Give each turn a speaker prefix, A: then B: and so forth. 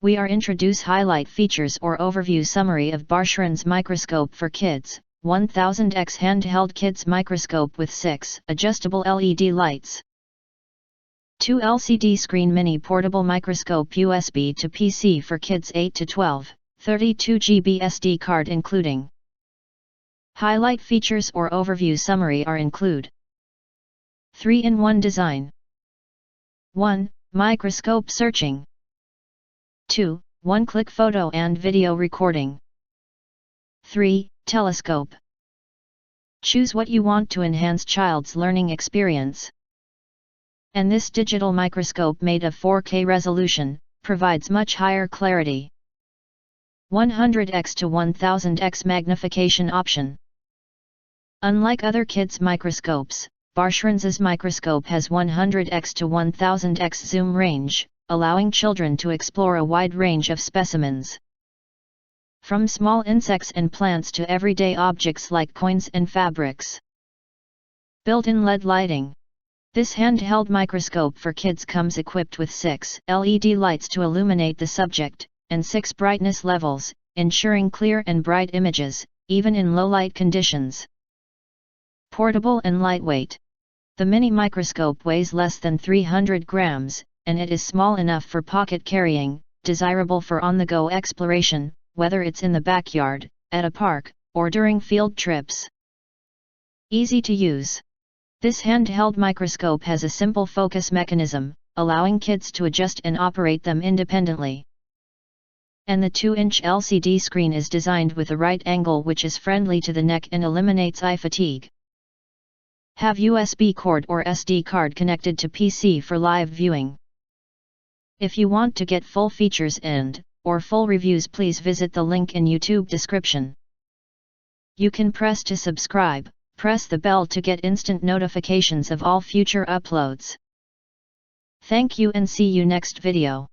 A: We are introduce highlight features or overview summary of Barchrons Microscope for Kids, 1000x Handheld Kids Microscope with 6 adjustable LED lights. 2 LCD screen mini portable microscope USB to PC for kids 8 to 12, 32 GB SD card including. Highlight features or overview summary are include 3-in-1 design. 1. Microscope searching. 2. One-click photo and video recording. 3. Telescope. Choose what you want to enhance child's learning experience. And this digital microscope made of 4K resolution, provides much higher clarity. 100x to 1000x magnification option. Unlike other kids' microscopes, Barchrons' microscope has 100x to 1000x zoom range, allowing children to explore a wide range of specimens. From small insects and plants to everyday objects like coins and fabrics. Built-in LED lighting. This handheld microscope for kids comes equipped with 6 LED lights to illuminate the subject, and 6 brightness levels, ensuring clear and bright images, even in low light conditions. Portable and lightweight. The mini microscope weighs less than 300 grams, and it is small enough for pocket carrying, desirable for on-the-go exploration, whether it's in the backyard, at a park, or during field trips. Easy to use. This handheld microscope has a simple focus mechanism, allowing kids to adjust and operate them independently. And the 2-inch LCD screen is designed with a right angle which is friendly to the neck and eliminates eye fatigue. Have USB cord or SD card connected to PC for live viewing. If you want to get full features or full reviews, please visit the link in YouTube description. You can press to subscribe, press the bell to get instant notifications of all future uploads. Thank you and see you next video.